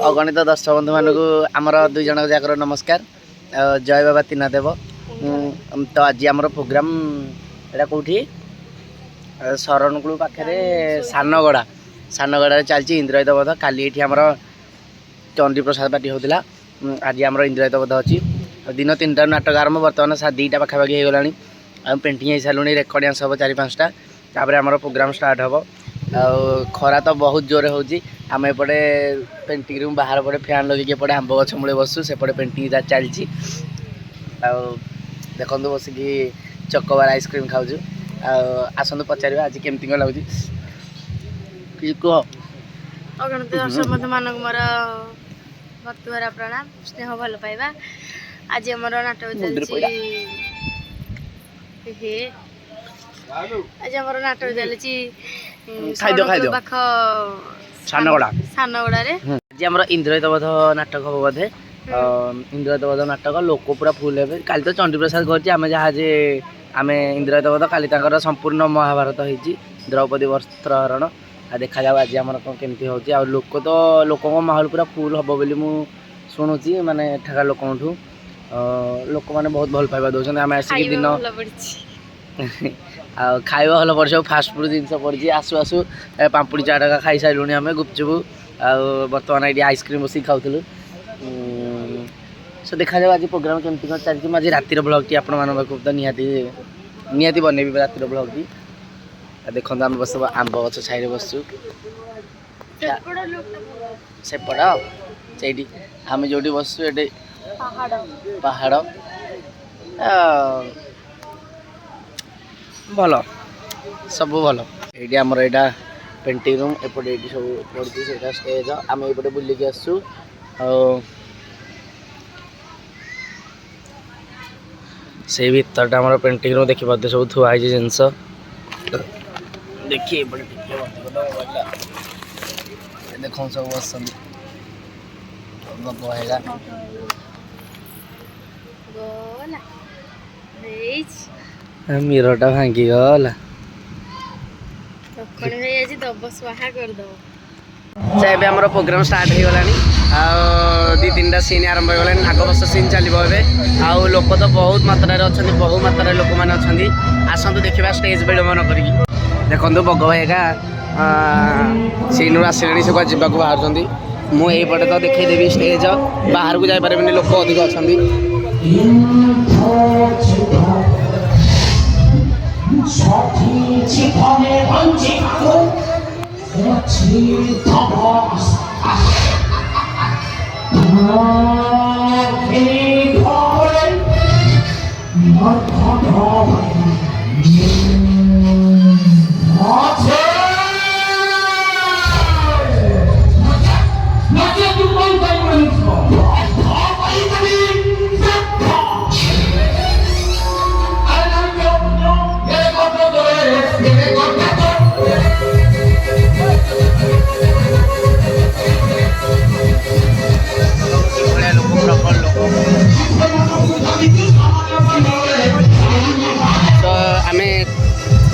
अगणित दर्शक बंधु मानक आमर दुई जन जाकर नमस्कार। जय बाबा तीनादेव। तो आज आम प्रोग्राम एटा कौटी शरणकुल पाखे सानगड़ा चलती इंद्रजित बध। काली ये आमर चंडी प्रसाद पार्टी होता। आज आम इंद्रजित बध अच्छी दिन 3टा नाटक आरंभ बर्तमान 2टा पाखापाखि हो गला। पेंटिंग हो सारे रेकर्डिंग हम 4-5टा आम प्रोग्राम स्टार्ट हम। खरा तो बहुत जोर हो आम एपटे पेंटिंग रूम बाहर पटे फैन लगे एपटे आंब गछ मूले बसु सेपटे पेंटिंग चलती। देखो बसिकी चकोबार आइसक्रीम खाऊ। आसतु पचार आज केमती कौन लगुच कह। अगणित दर्शक बंधु मानक मोर भक्तिभरा प्रणाम स्नेह भल पाइबा। आज आम नाटक चलती आज आम नाटक चलती पाख सानगड़ा आज आम इंद्रजित बध नाटक हम बोधे। इंद्रजित बध नाटक लोक पूरा फुल हे। काली तो चंडी प्रसाद करम जहाँ जे आम इंद्रजित बध काली संपूर्ण महाभारत होती द्रौपदी वस्त्रहरण। आ देखा जाओ आज आम केमती हो लोक तो लोक माहौल पूरा फुल हम बोली शुणुची माने एठाकार लोक लोक मैंने बहुत भल पाइबा दौरान। आम आसिक दिन खाଇବା ଭଲ ପଡ଼ିଛି। फास्ट फूड जिनस पड़ी आसु आसु पाम्पुड़ी चाट खाई सारूँ आम गुपचुप बर्तमान ये आइसक्रीम बस खाऊलु। सो देखा जाओ आज प्रोग्राम केमती कौन चलती। आज रातिर ब्लॉग टी आपण मान तो निहाती बनैबी रातिर ब्लॉग टी। देखो आम बस आंब गछ छाई बसु सेपट से आम जो बसु ये पहाड़ भल सब भल। ये आमर यहाँ पेंटिंग रूम एपटे ये सब पड़ी से स्टेज आम ये बुलिकी आसु। से भीतर आम पेंटिंग रूम देखी पाते सब थुआई जिनस देखिए देख सब बस मिरटा भांगी गला आम प्रोग्राम स्टार्ट हो गला। 2-3टा सीन आरंभ हो गला। आग बस सीन चलो ए लोक तो बहुत मात्रा अच्छा बहु मात्रा लोक मैंने अच्छा आसतु देखा स्टेज बेड़मन कर देखु बग भाई एका सीन आसिले से जावाक बाहर मुझे तो देखईदेवी स्टेज बाहर को जापर लोक अधिक अच्छा।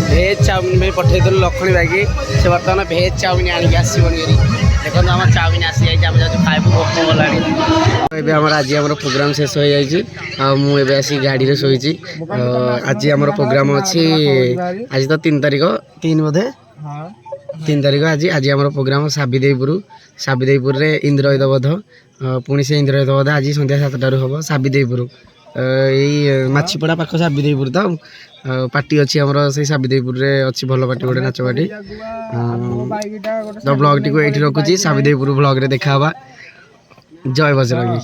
भेज चाउमिन भी पठेदेलु लखनी बागी से बर्तमान भेज चाउमिन आनिक आसबनी देखो आम चाउमिन आसी जाए आम जाऊँ खाइबू भोक गला। आज आम प्रोग्राम शेष हो जाए मुझे आसी गाड़ी में शोची। आज आम प्रोग्राम अच्छी आज तो 3 तारिख 3 बोधे 3 तारिख आज आम प्रोग्राम साबिदेपुर इंद्रजित बध पुणी से इंद्रजित बध आज संध्या 7टारू हम साबिदेपुर यही माछीपड़ा पाख साबिदेपुर तो पार्टी अच्छी आमर से साबिदेपुर अच्छी भल पार्टी गोटे नाच पार्टी। तो ब्लॉग टी को ये रखुची साबिदेपुर ब्लॉग रे देखा। जय बजरंगी।